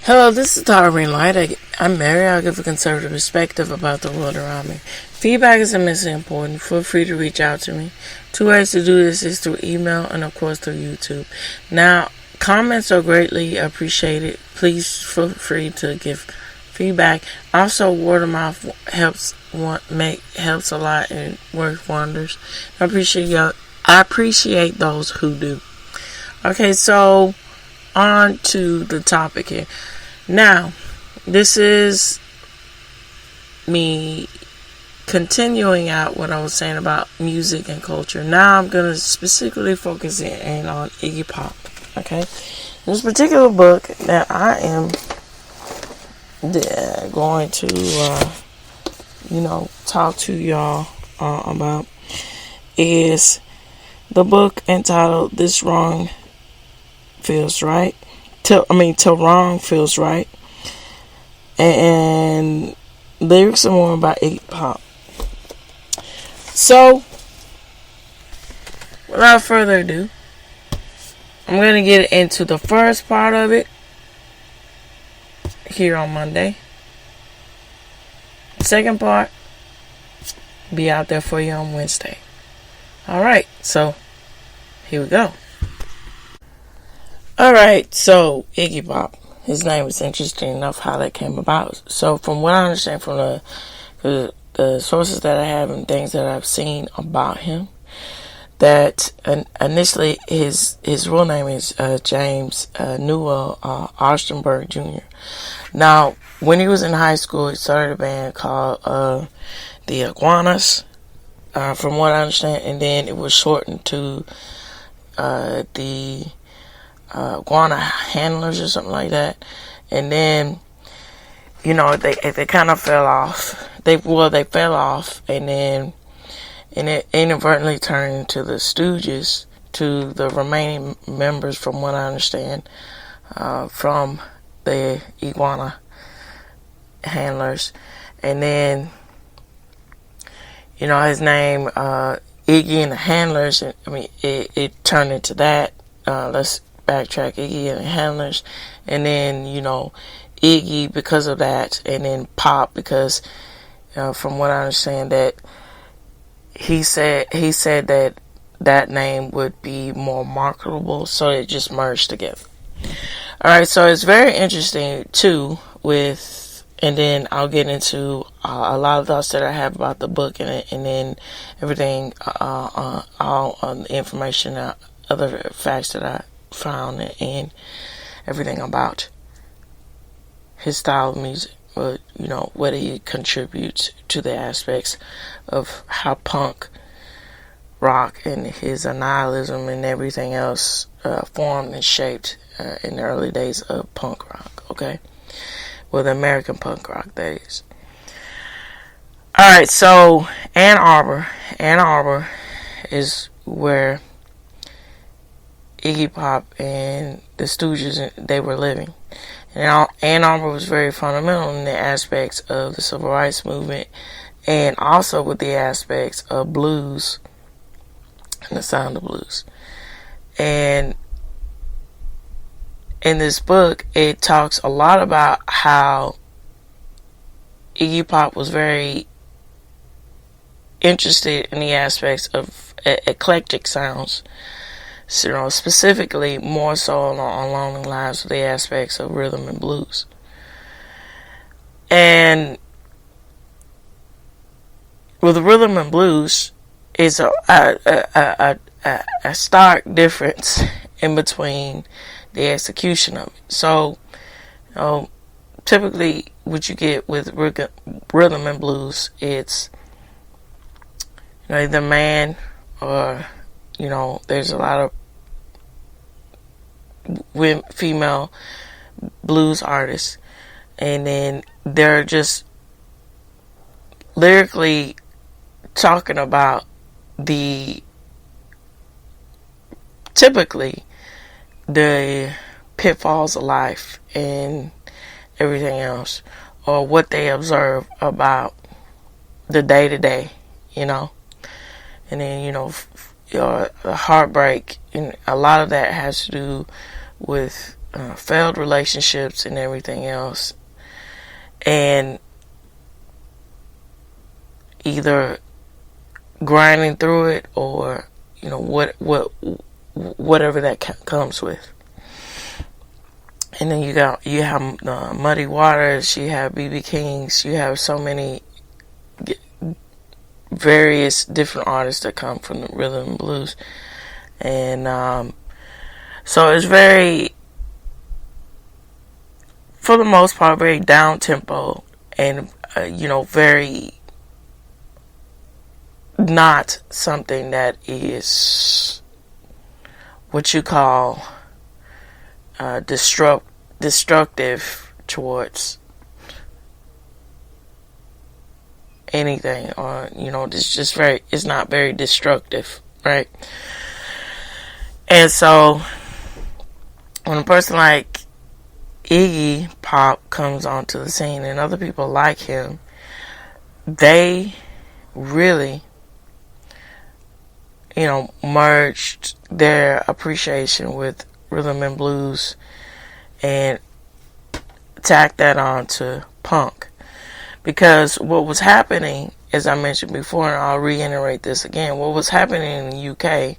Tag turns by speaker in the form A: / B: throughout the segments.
A: Hello, this is Darwin Light. I'm Mary. I'll give a conservative perspective about the world around me. Feedback is immensely important. Feel free to reach out to me. Two ways to do this is through email and, of course, through YouTube. Now, comments are greatly appreciated. Please feel free to give feedback. Also, word of mouth helps a lot and works wonders. I appreciate those who do. Okay, so on to the topic here. Now, this is me continuing out what I was saying about music and culture. Now I'm going to specifically focus in on Iggy Pop. Okay? This particular book that I am going to, talk to y'all about is the book entitled This Wrong Feels Right. Till wrong feels right. And lyrics are more about Iggy Pop. So, without further ado, I'm going to get into the first part of it here on Monday. Second part, be out there for you on Wednesday. Alright, so here we go. Alright, so Iggy Pop. His name is interesting enough how that came about. So from what I understand from the sources that I have and things that I've seen about him, that initially his real name is James Newell Ostenberg Jr. Now, when he was in high school, he started a band called the Iguanas, from what I understand, and then it was shortened to the Iguana Handlers or something like that. And then, they kind of fell off. They fell off, and then it inadvertently turned into the Stooges to the remaining members, from what I understand, from the Iguana Handlers. And then, his name, Iggy and the Handlers, it turned into that. Let's backtrack, Iggy and the Handlers, and then Iggy because of that, and then Pop because from what I understand that he said that name would be more marketable, so it just merged together. Alright, so it's very interesting too and then I'll get into a lot of thoughts that I have about the book and then everything, all the information, other facts that I found and everything about his style of music, but what he contributes to the aspects of how punk rock and his nihilism and everything else formed and shaped in the early days of punk rock. Okay, well, the American punk rock, that is. Alright, so Ann Arbor is where Iggy Pop and the Stooges, they were living. And Ann Arbor was very fundamental in the aspects of the civil rights movement and also with the aspects of blues and the sound of blues. And in this book, it talks a lot about how Iggy Pop was very interested in the aspects of eclectic sounds. Specifically more so along the lines of the aspects of rhythm and blues. And with the rhythm and blues is a stark difference in between the execution of it. So, typically what you get with rhythm and blues, it's either man or there's a lot of female blues artists, and then they're just lyrically talking about typically the pitfalls of life and everything else, or what they observe about the day to day, and then the heartbreak, and a lot of that has to do with failed relationships and everything else, and either grinding through it, or whatever that comes with. And then you have Muddy Waters, you have B.B. Kings, you have so many various different artists that come from the rhythm and blues. And so it's very, for the most part, very down tempo, and very not something that is what you call destructive towards anything, or it's not very destructive, right? And so when a person like Iggy Pop comes onto the scene, and other people like him, they really merged their appreciation with rhythm and blues and tacked that on to punk. Because what was happening, as I mentioned before, and I'll reiterate this again, what was happening in the UK,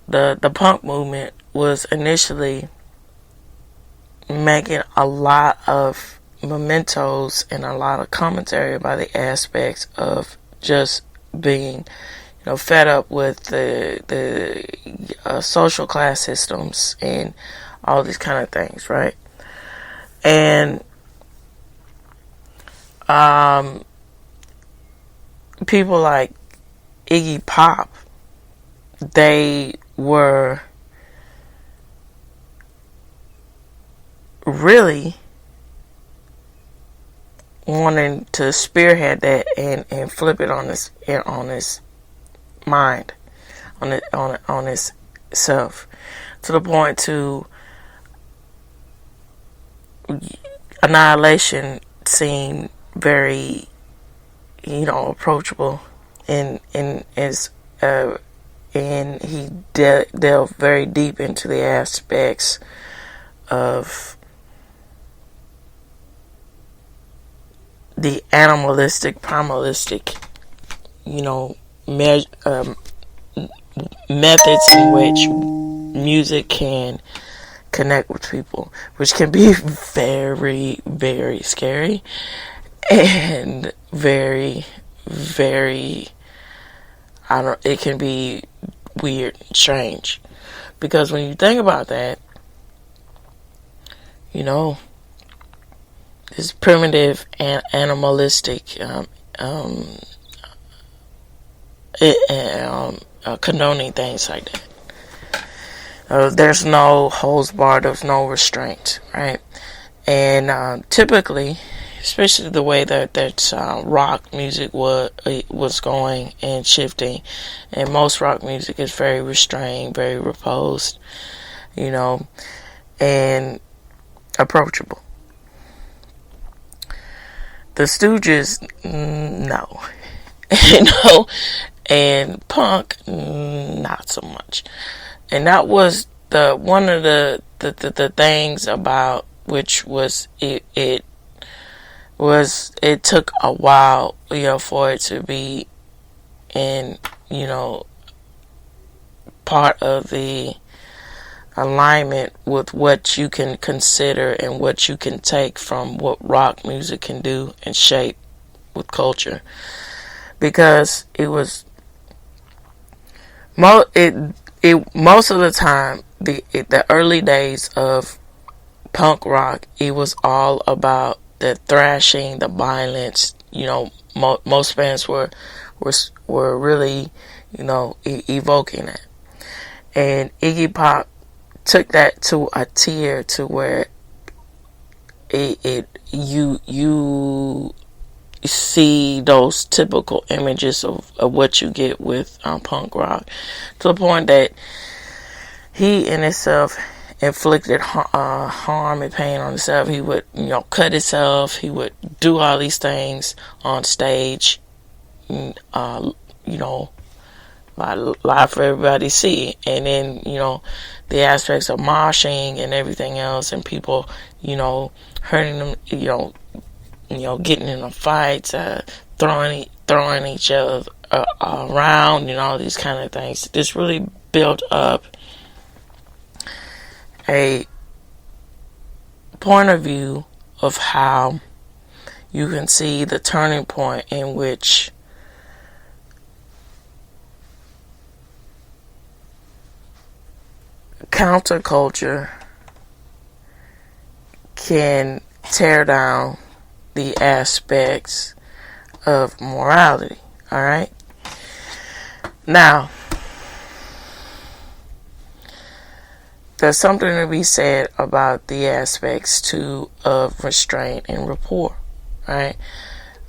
A: the punk movement was initially making a lot of mementos and a lot of commentary about the aspects of just being fed up with the social class systems and all these kind of things, right? And people like Iggy Pop, they were really wanting to spearhead that and flip it on this mind, on his self, to the point to Annihilation seemed very approachable, and he delved very deep into the aspects of the animalistic, primalistic, methods in which music can connect with people, which can be very, very scary and very, very, it can be weird, strange, because when you think about that, this primitive and animalistic condoning things like that. There's no holds barred, there's no restraint, right? And typically, especially the way that rock music was going and shifting, and most rock music is very restrained, very reposed, and approachable. The Stooges, no. And punk, not so much. And that was one of the things about which was it took a while, for it to be in, part of the alignment with what you can consider and what you can take from what rock music can do and shape with culture. Because it was most of the time, the early days of punk rock, it was all about the thrashing, the violence. Most bands were really, evoking it. And Iggy Pop took that to a tier to where you see those typical images of what you get with punk rock, to the point that he in himself inflicted harm and pain on himself. He would cut himself, he would do all these things on stage, live for everybody to see. And then, the aspects of moshing and everything else, and people, hurting them, getting in a fights, throwing each other around, all these kind of things. This really built up a point of view of how you can see the turning point in which counterculture can tear down the aspects of morality. All right. Now, there's something to be said about the aspects too of restraint and rapport. Right.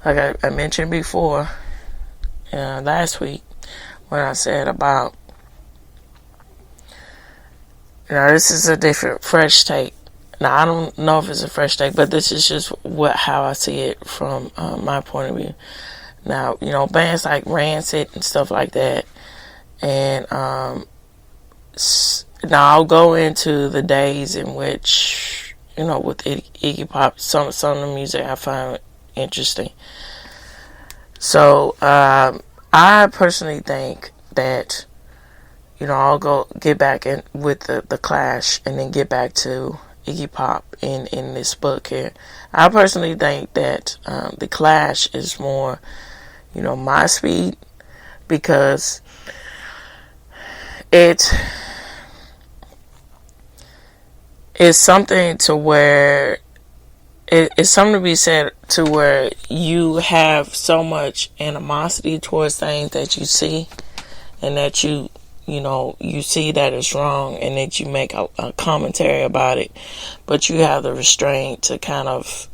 A: Like I mentioned before, last week, when I said about, this is a different, fresh take. Now, I don't know if it's a fresh take, but this is just how I see it from my point of view. Now, bands like Rancid and stuff like that. And now I'll go into the days in which, with Iggy Pop, some of the music I find interesting. So, I personally think that, I'll get back in with the Clash and then get back to Iggy Pop in this book here. I personally think that the Clash is more, my speed, because it's something to where it's something to be said to where you have so much animosity towards things that you see, and that you see that it's wrong, and that you make a commentary about it, but you have the restraint to kind of,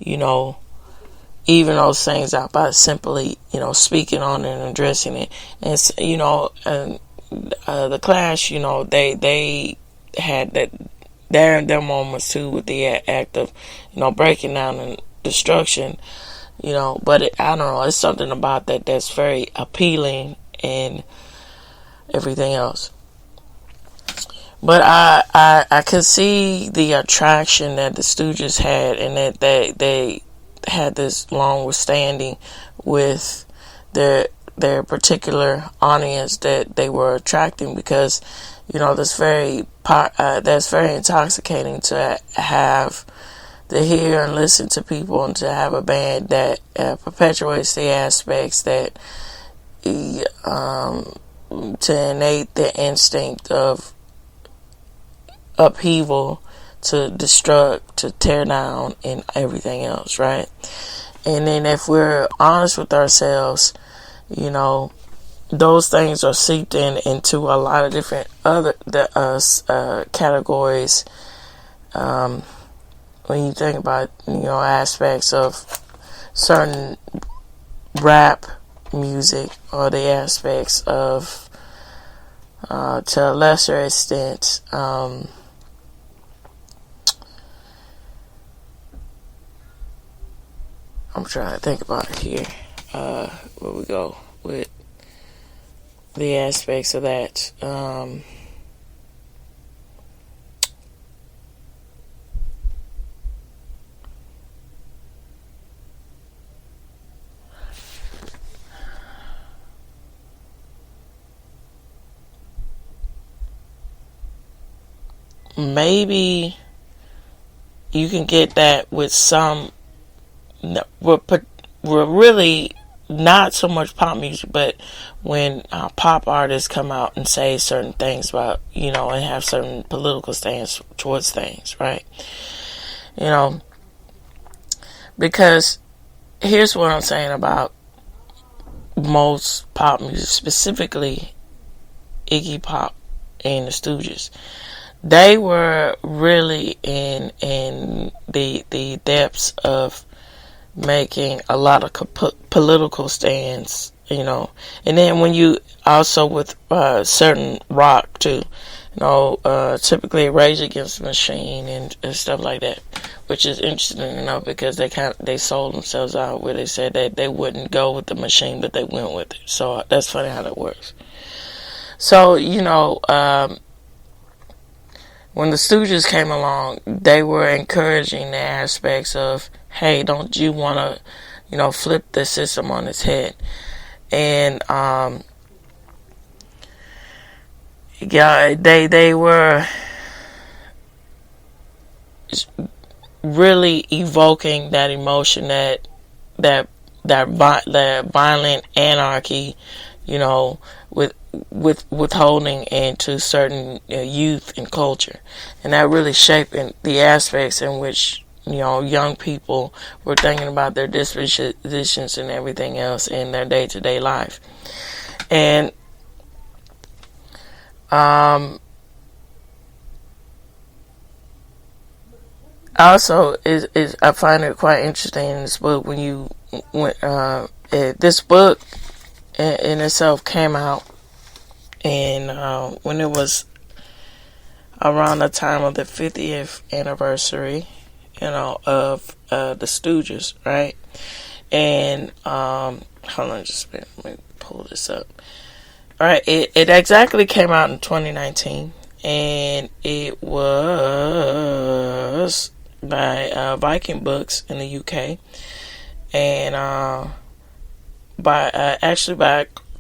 A: even those things out by simply, speaking on it and addressing it. And, and the Clash, they had that, their moments too, with the act of, breaking down and destruction, but I don't know, it's something about that that's very appealing and everything else. But I could see the attraction that the Stooges had, and that they had this long withstanding with their particular audience that they were attracting, because that's very intoxicating to have to hear and listen to people, and to have a band that perpetuates the aspects that to innate the instinct of upheaval, to destruct, to tear down, and everything else, right? And then if we're honest with ourselves, those things are seeped into a lot of different other categories. When you think about aspects of certain rap music, or the aspects of to a lesser extent I'm trying to think about it here, where we go with the aspects of that. Maybe you can get that with some, we're really not so much pop music, but when pop artists come out and say certain things about, and have certain political stance towards things, right? Because here's what I'm saying about most pop music, specifically Iggy Pop and the Stooges. They were really in the depths of making a lot of political stands, and then when you also with certain rock too, typically Rage Against the Machine and stuff like that, which is interesting, because they sold themselves out, where they said that they wouldn't go with the machine, but they went with it. So that's funny how that works. So, when the Stooges came along, they were encouraging the aspects of, hey, don't you want to, flip the system on its head? And, yeah, they were really evoking that emotion, that violent anarchy, with withholding into certain youth and culture, and that really shaping the aspects in which young people were thinking about their dispositions and everything else in their day-to-day life. And also is I find it quite interesting in this book this book in itself came out, and when it was around the time of the 50th anniversary, of the Stooges, right? And hold on, let me pull this up. All right, it exactly came out in 2019, and it was by Viking Books in the UK, and by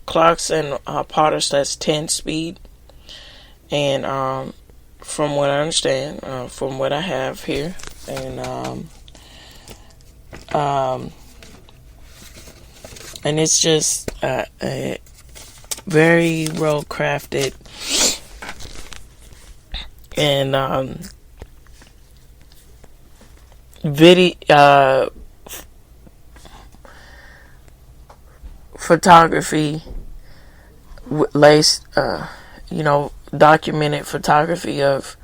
A: Clarkson Potters. That's 10 speed, and from what I understand, from what I have here, and it's just a very well crafted and video photography laced, documented photography of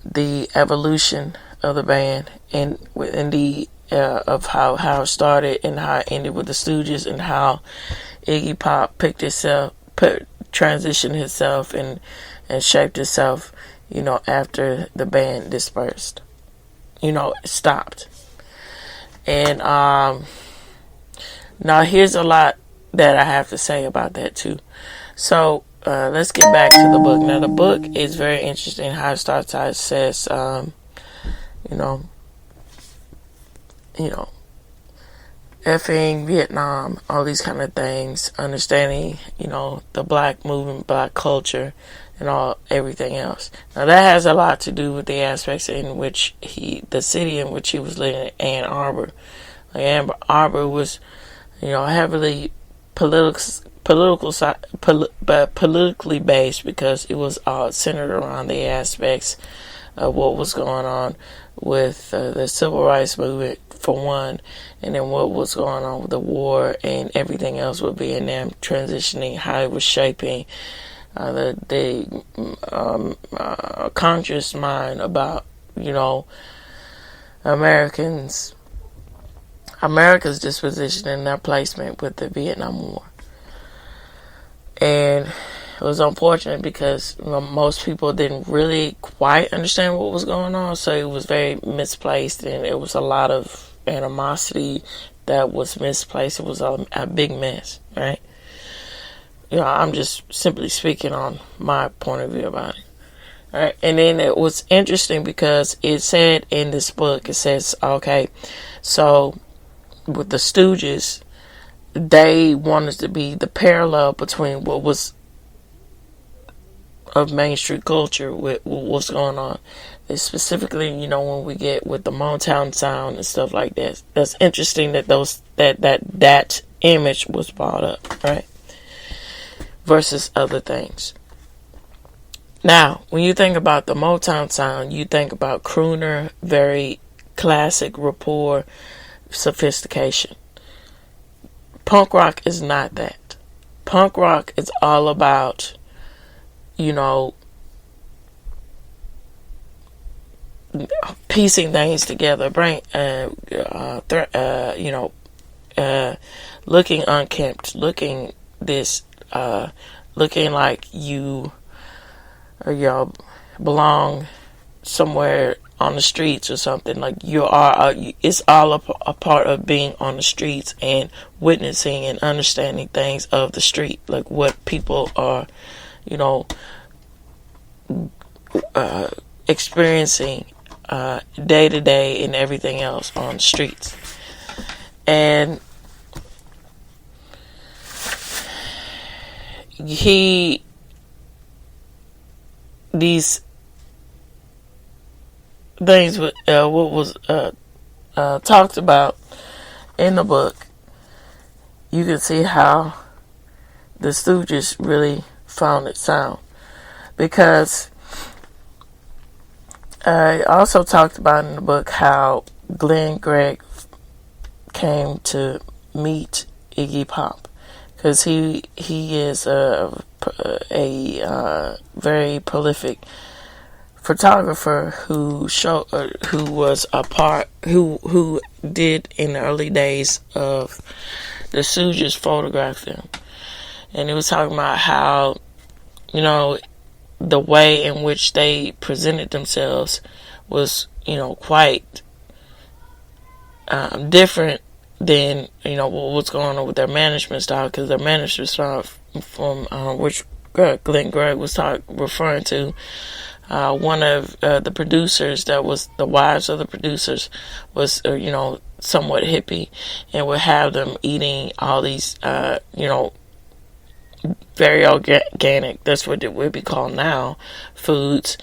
A: the evolution of the band, and within the of how it started and how it ended with the Stooges, and how Iggy Pop transitioned himself and shaped itself, after the band dispersed, stopped. And now here's a lot that I have to say about that too. So let's get back to the book. Now the book is very interesting. How it starts out, it says, effing Vietnam, all these kind of things, understanding, the black movement, black culture, and everything else. Now that has a lot to do with the aspects in which the city in which he was living, Ann Arbor. Like Ann Arbor was, heavily politically based, because it was all centered around the aspects of what was going on with the civil rights movement, for one, and then what was going on with the war and everything else with Vietnam transitioning, how it was shaping the conscious mind about, America's disposition and their placement with the Vietnam War. And it was unfortunate because most people didn't really quite understand what was going on, so it was very misplaced, and it was a lot of animosity that was misplaced. It was a big mess, right? I'm just simply speaking on my point of view about it. All right, and then it was interesting because it said in this book, it says, okay, so with the Stooges, they wanted to be the parallel between what was of Main Street culture with what's going on. And specifically, when we get with the Motown sound and stuff like that. That's interesting that that image was brought up, right? Versus other things. Now, when you think about the Motown sound, you think about crooner, very classic rapport, sophistication. Punk rock is not that. Punk rock is all about, piecing things together, looking unkempt, looking like you or belong somewhere on the streets or something. Like it's all a part of being on the streets and witnessing and understanding things of the street, like what people are, you know, experiencing day to day and everything else on the streets. And these things, what was talked about in the book, you can see how the Stooges really found it sound. Because I also talked about in the book how Glenn Gregg came to meet Iggy Pop, because he is a very prolific photographer who did in the early days of the Stooges photograph them. And he was talking about how, you know, the way in which they presented themselves was, you know, quite different than, you know, what's going on with their management style, because their management style from which Glenn Gregg was referring to, one of the producers that was the wives of the producers was, you know, somewhat hippie, and would have them eating all these, you know, very organic, that's what it would be called now, foods,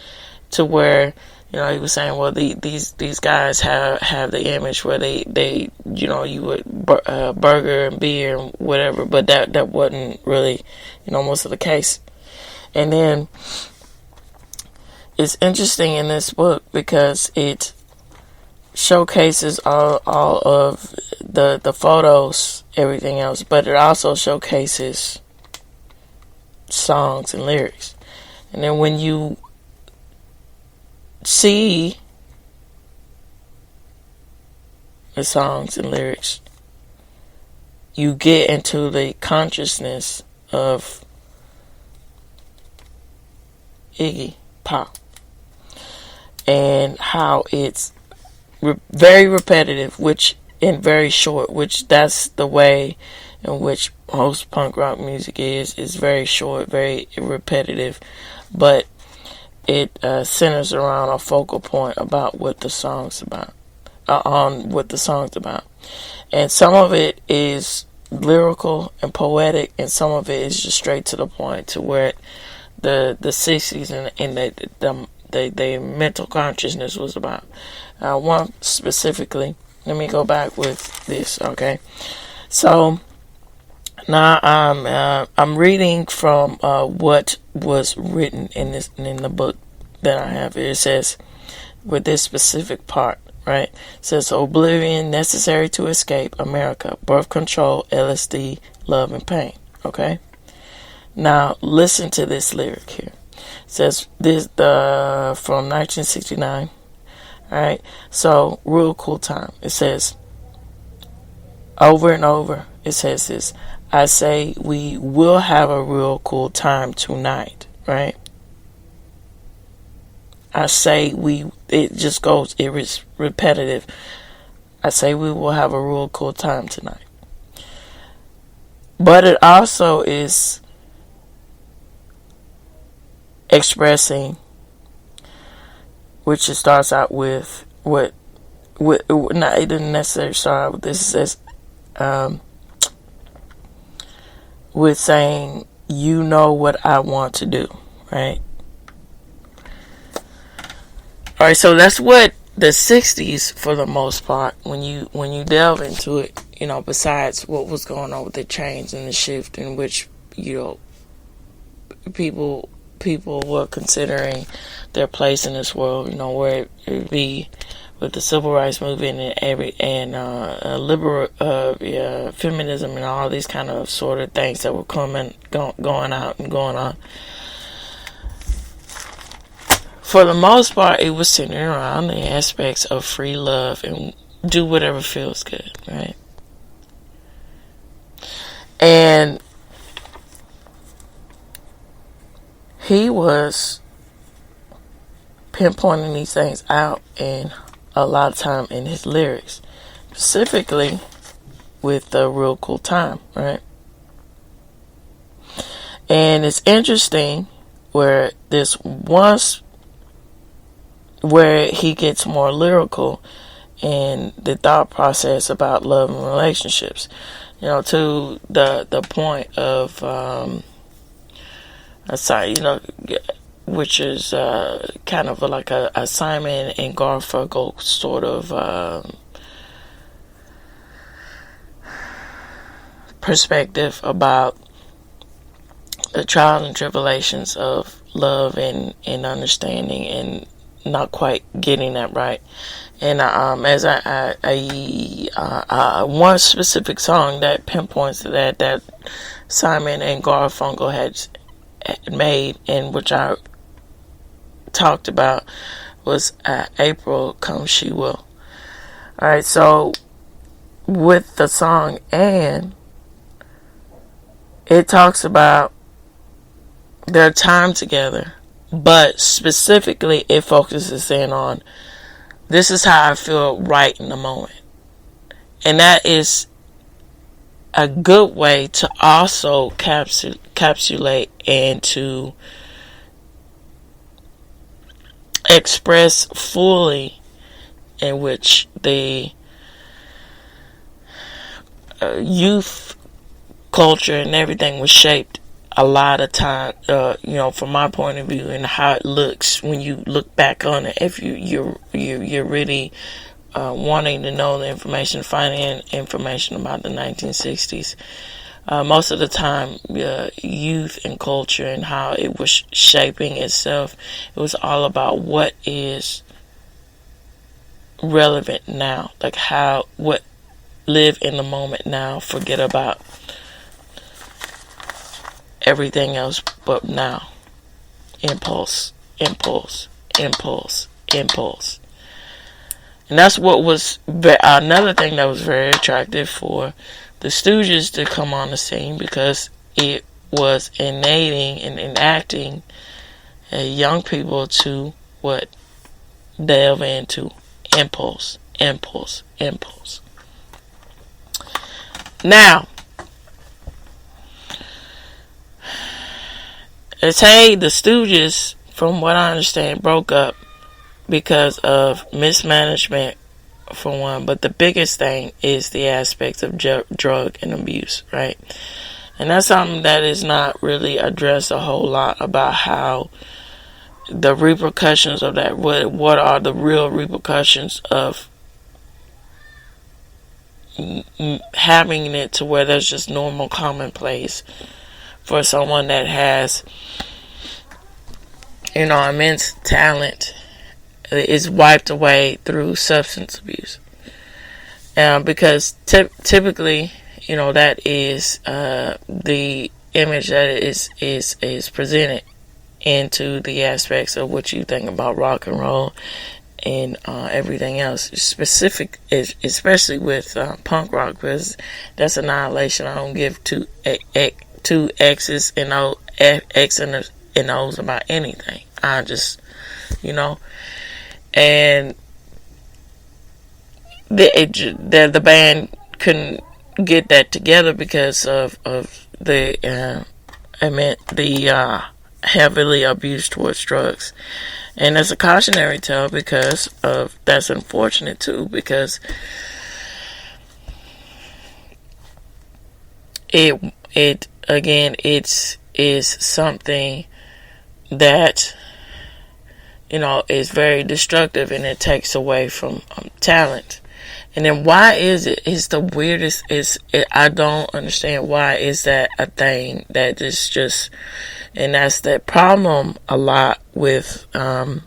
A: to where, you know, he was saying, well, these guys have the image where they you know, you would burger and beer and whatever, but that wasn't really, you know, most of the case. And then it's interesting in this book because it showcases all of the photos, everything else, but it also showcases songs and lyrics. And then when you see the songs and lyrics, you get into the consciousness of Iggy Pop and how it's very repetitive, which and very short, which that's the way in which most punk rock music is very short, very repetitive, but it centers around a focal point about what the song's about, on what the song's about. And some of it is lyrical and poetic, and some of it is just straight to the point, to where the 60s and the mental consciousness was about. One specifically, let me go back with this, okay? So now I'm reading from what was written in the book that I have. It says, with this specific part, right? It says, oblivion necessary to escape America, birth control, LSD, love and pain. Okay. Now listen to this lyric here. It says this from 1969. All right. So real cool time. It says over and over. It says this. I say we will have a real cool time tonight, right? I say it just goes, it is repetitive. I say we will have a real cool time tonight. But it also is expressing, which it starts out with it didn't necessarily start out with this. It says, with saying, you know what I want to do, right? All right, so that's what the 60s, for the most part, when you delve into it, you know, besides what was going on with the change and the shift in which, you know, people were considering their place in this world, you know, where it be with the civil rights movement and liberal feminism and all these kind of sort of things that were going out and going on. For the most part, it was centered around the aspects of free love and do whatever feels good, right? And he was pinpointing these things out in a lot of time in his lyrics, specifically with the real cool time, right? And it's interesting where this once where he gets more lyrical in the thought process about love and relationships, to the point of which is kind of like a Simon and Garfunkel sort of perspective about the trials and tribulations of love and understanding and not quite getting that right. And as one specific song that pinpoints to that Simon and Garfunkel had made, and which I talked about, was April Come She Will. Alright, so with the song, and it talks about their time together, but specifically it focuses in on, this is how I feel right in the moment. And that is a good way to also capsulate and to express fully in which the youth culture and everything was shaped a lot of time, from my point of view, and how it looks when you look back on it. If you're really wanting to know the information, finding information about the 1960s, most of the time, youth and culture and how it was shaping itself, it was all about what is relevant now, like what live in the moment now, forget about everything else but now. Impulse. And that's what was another thing that was very attractive for the Stooges to come on the scene, because it was enabling and enacting young people to delve into impulse. Now, they say the Stooges, from what I understand, broke up because of mismanagement, for one. But the biggest thing is the aspects of drug and abuse, right? And that's something that is not really addressed a whole lot, about how the repercussions of that. What are the real repercussions of having it to where there's just normal, commonplace for someone that has, immense talent, is wiped away through substance abuse. Because typically, that is the image that is presented into the aspects of what you think about rock and roll and everything else, especially with punk rock, because that's annihilation. I don't give two X's and O's about anything. I just, and the band couldn't get that together because of the heavily abuse towards drugs. And it's a cautionary tale because of, that's unfortunate too, because it again, it's something that, is very destructive, and it takes away from talent. And then why is it? It's the weirdest. I don't understand why is that a thing that is just, and that's the problem a lot with, when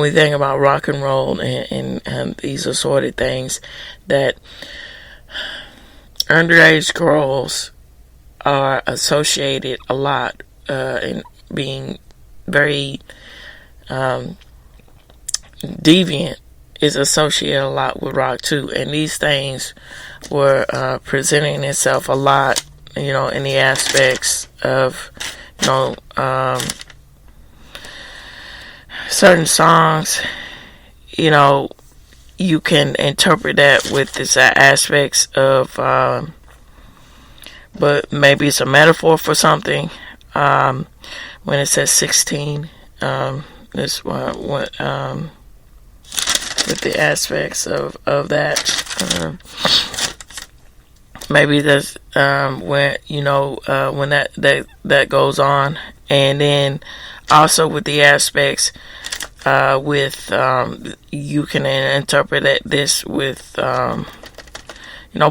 A: we think about rock and roll and these assorted things, that underage girls are associated a lot in being very deviant, is associated a lot with rock too. And these things were presenting itself a lot, in the aspects of, certain songs, you can interpret that with this aspects of, but maybe it's a metaphor for something. when it says 16. This one, with the aspects of that. Maybe that's when when that goes on, and then also with the aspects with you can interpret this with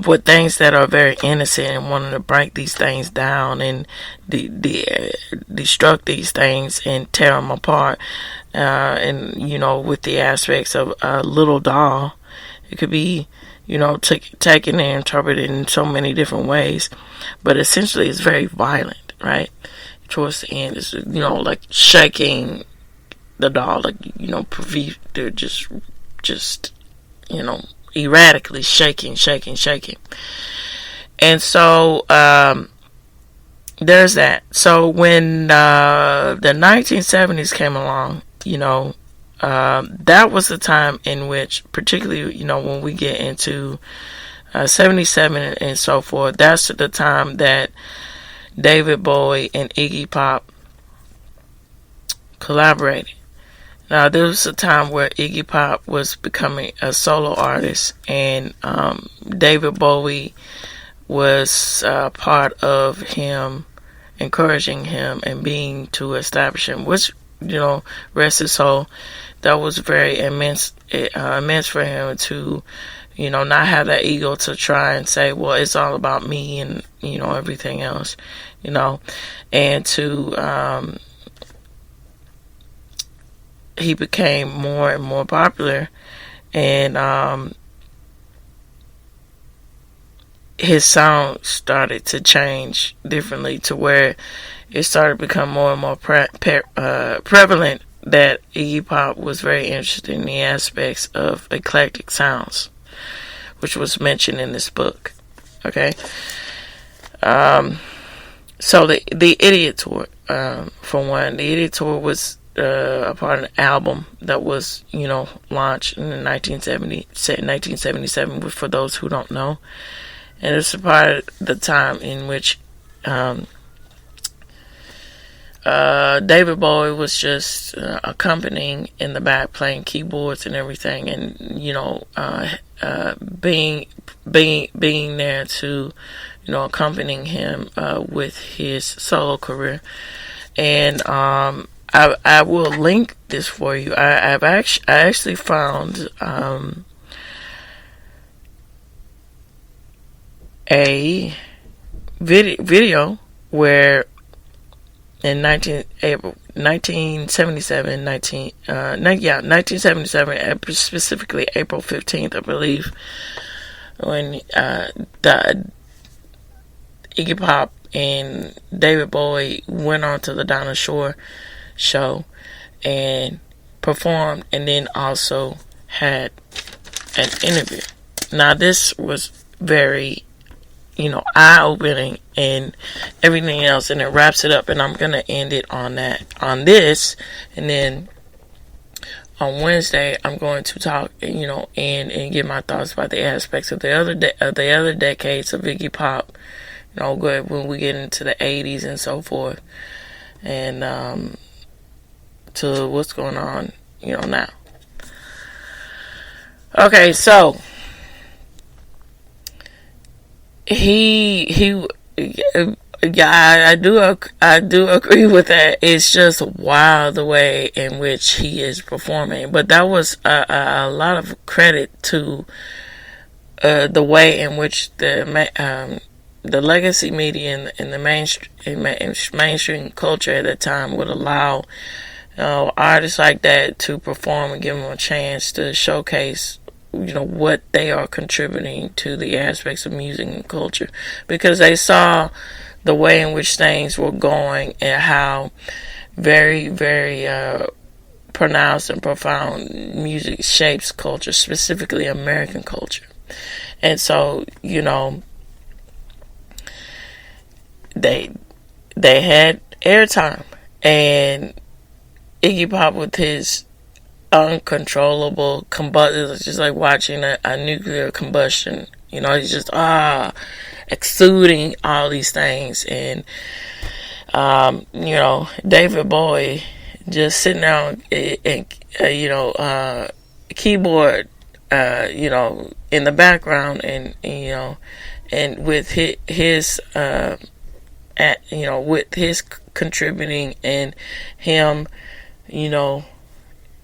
A: with things that are very innocent and wanting to break these things down and destruct these things and tear them apart. And with the aspects of a little doll, it could be taken and interpreted in so many different ways, but essentially it's very violent, right? Towards the end, it's like shaking the doll, like they're just erratically shaking. And so there's that. So when the 1970s came along, that was the time in which, particularly, when we get into 77 and so forth, that's the time that David Bowie and Iggy Pop collaborated. Now, there was a time where Iggy Pop was becoming a solo artist, and David Bowie was part of him, encouraging him and being to establish him, which, rest his soul, that was very immense for him to, not have that ego to try and say, well, it's all about me and, everything else, and to, he became more and more popular, and his sound started to change differently to where it started to become more and more prevalent that Iggy Pop was very interested in the aspects of eclectic sounds, which was mentioned in this book. Okay, so the Idiot Tour, for one, the Idiot Tour was a part of an album that was launched in 1977. For those who don't know, and it's a part of the time in which David Bowie was just accompanying in the back, playing keyboards and everything, and being there to accompanying him with his solo career. And I will link this for you. I actually found a video where in 1977, specifically April 15th, I believe, when the Iggy Pop and David Bowie went on to the Dinah show and performed, and then also had an interview. Now, this was very eye-opening and everything else, and it wraps it up, and I'm going to end it on this, and then on Wednesday I'm going to talk, and give my thoughts about the aspects of the other decades of Iggy Pop, good when we get into the 80s and so forth, and to what's going on, now. Okay, so I do agree with that. It's just wild the way in which he is performing. But that was a lot of credit to the way in which the legacy media and the mainstream culture at that time would allow artists like that to perform and give them a chance to showcase what they are contributing to the aspects of music and culture, because they saw the way in which things were going and how very, very pronounced and profound music shapes culture, specifically American culture. And so, they had airtime, and Iggy Pop with his uncontrollable combustion, it's just like watching a nuclear combustion. He's just exuding all these things, and David Bowie just sitting down and keyboard, in the background, and with his with his contributing and him,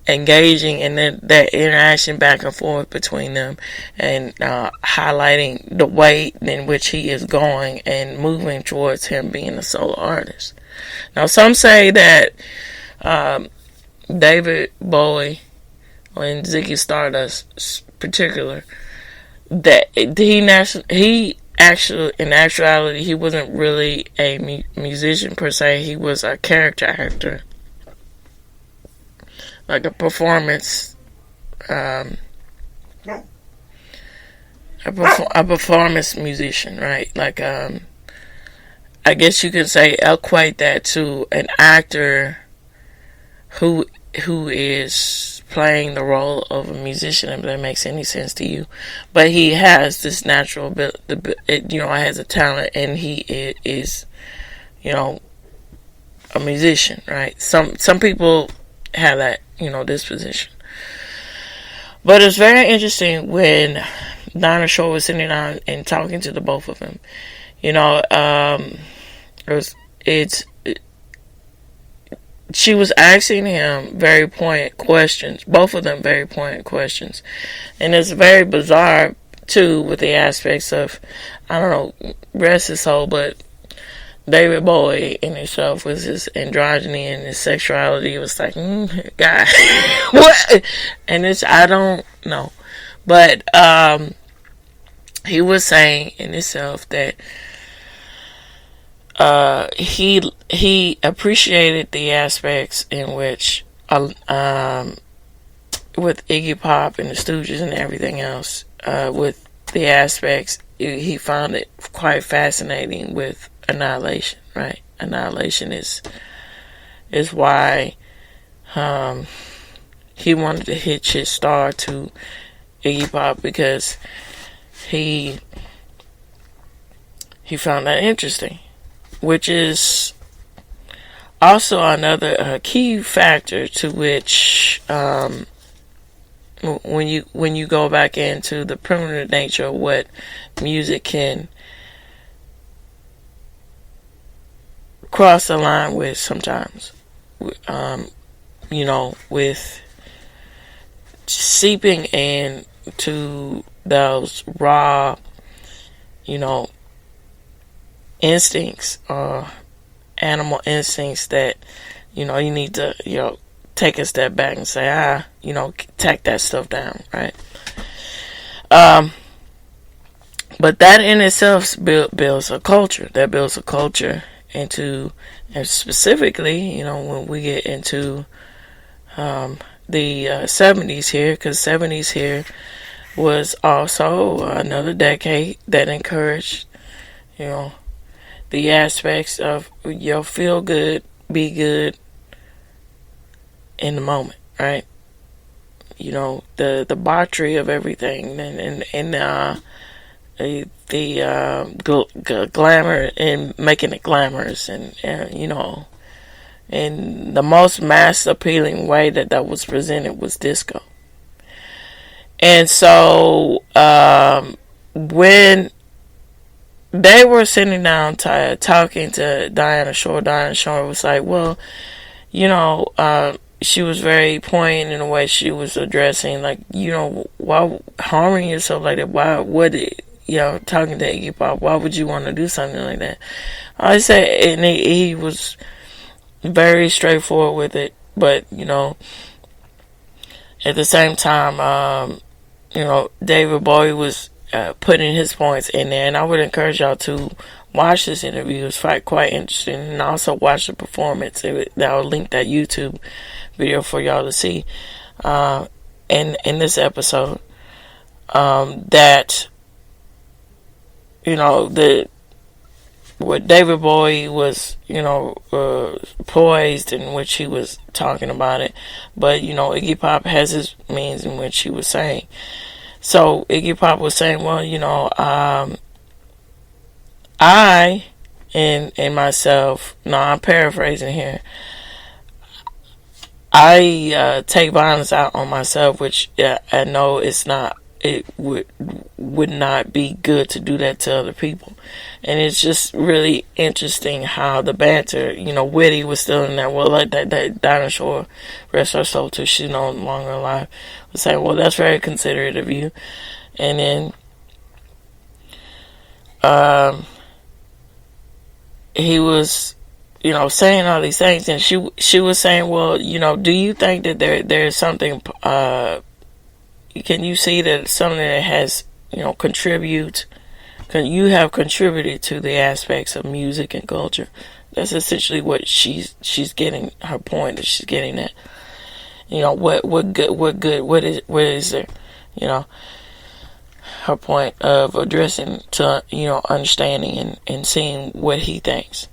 A: engaging in that interaction back and forth between them, and highlighting the way in which he is going and moving towards him being a solo artist. Now, some say that David Bowie and Ziggy Stardust, particular, that he actually, in actuality, he wasn't really a musician per se. He was a character actor, like a performance, a performance musician, right? Like, I guess you could say equate that to an actor who is playing the role of a musician, if that makes any sense to you. But he has this natural ability, has a talent, and he is, a musician, right? Some people have that, disposition. But it's very interesting when Dinah Shore was sitting down and talking to the both of them. She was asking him very poignant questions, both of them very poignant questions. And it's very bizarre, too, with the aspects of, I don't know, rest his soul, but David Bowie in himself was his androgyny and his sexuality. It was like, God, what? And I don't know. But he was saying in himself that he appreciated the aspects in which with Iggy Pop and the Stooges and everything else, with the aspects, he found it quite fascinating with Annihilation, right? Annihilation is why he wanted to hitch his star to Iggy Pop, because he found that interesting, which is also another key factor to which when you go back into the primitive nature of what music can cross the line with sometimes, with seeping into those raw, instincts, animal instincts that, you need to, take a step back and say, take that stuff down, right? But that in itself builds a culture. That builds a culture into, and specifically, when we get into the 70s here, because 70s here was also another decade that encouraged, the aspects of feel good, be good in the moment, right? The debauchery of everything, and the glamour and making it glamorous, and and the most mass appealing way that was presented was disco. And so when they were sitting down talking to Dinah Shore was like, well, she was very poignant in the way she was addressing, like, why harming yourself like that? Why would it, talking to Iggy Pop, why would you want to do something like that? I said, and he was very straightforward with it, but, at the same time, David Bowie was putting his points in there, and I would encourage y'all to watch this interview. It's quite interesting, and also watch the performance. I'll link that YouTube video for y'all to see in this episode. That what David Bowie was, poised in which he was talking about it, but Iggy Pop has his means in which he was saying. So Iggy Pop was saying, well, I and myself. No, I'm paraphrasing here. I take violence out on myself, which I know it's not. It would not be good to do that to other people, and it's just really interesting how the banter. Witty was still in there. Well, like that Dinah Shore, rest her soul too. She's no longer alive. Was saying, well, that's very considerate of you, and then he was, saying all these things, and she was saying, well, do you think that there's something, can you see that something that has, you have contributed to the aspects of music and culture? That's essentially what she's getting, her point that she's getting at. What is there? Her point of addressing to, understanding and seeing what he thinks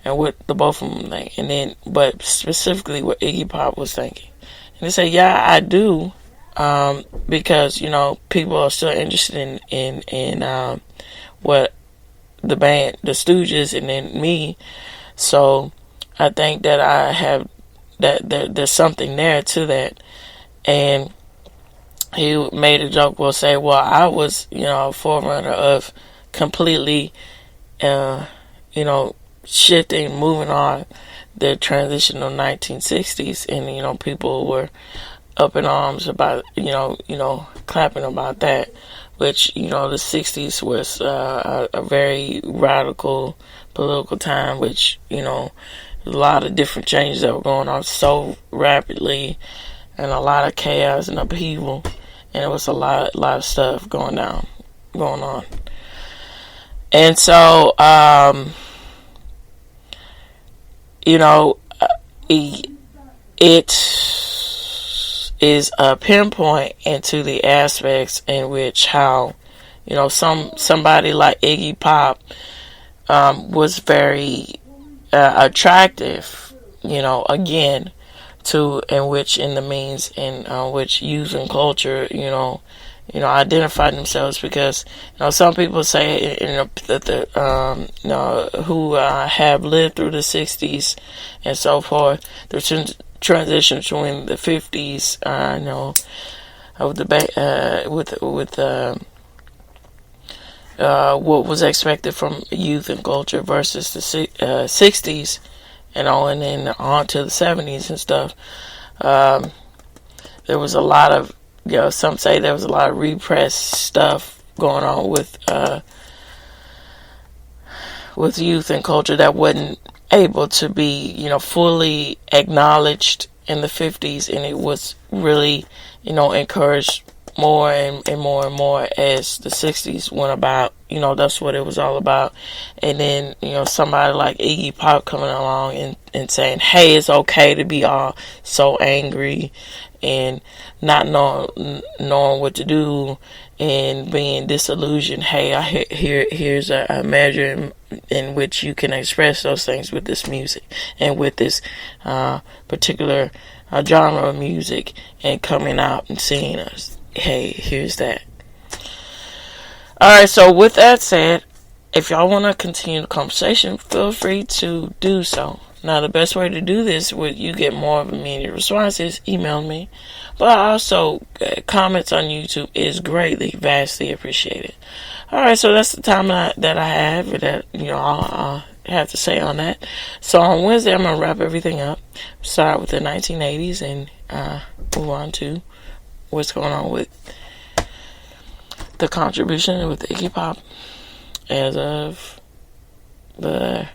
A: and what the both of them think. And then, but specifically what Iggy Pop was thinking. And they say, yeah, I do. Because, people are still interested in what the band, the Stooges, and then me. So I think that I have, that there's something there to that. And he made a joke, will say, well, I was, a forerunner of completely, shifting, moving on the transition of 1960s. And, people were up in arms about, clapping about that, which, the 60s was a very radical political time, which, a lot of different changes that were going on so rapidly, and a lot of chaos and upheaval, and it was a lot of stuff going on. And so, it is a pinpoint into the aspects in which how, somebody like Iggy Pop was very attractive, again, to in the means in which youth and culture, identify themselves, because some people say that who have lived through the 60s and so forth, the transition between the 50s, with what was expected from youth and culture versus the 60s, and then on to the 70s and stuff. There was a lot of, some say there was a lot of repressed stuff going on with youth and culture that wasn't able to be, fully acknowledged in the 50s, and it was really, encouraged more and more and more as the 60s went about. That's what it was all about. And then, somebody like Iggy Pop coming along and saying, hey, it's okay to be all so angry and not knowing what to do and being disillusioned. Hey, here's a measure in which you can express those things with this music and with this particular genre of music, and coming out and seeing us. Hey, here's that. Alright, so with that said, if y'all want to continue the conversation, feel free to do so. Now, the best way to do this, would you get more of immediate responses, email me. But also, comments on YouTube is greatly, vastly appreciated. Alright, so that's the time that I have, that, I'll have to say on that. So on Wednesday, I'm going to wrap everything up. Start with the 1980s and move on to what's going on with the contribution with Iggy Pop as of the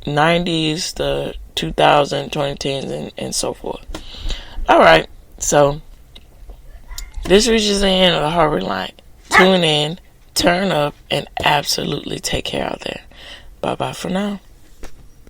A: 90s, the 2000s, 2010s, and so forth. Alright, so this reaches the end of the Harvard Line. Tune in, turn up, and absolutely take care out there. Bye-bye for now.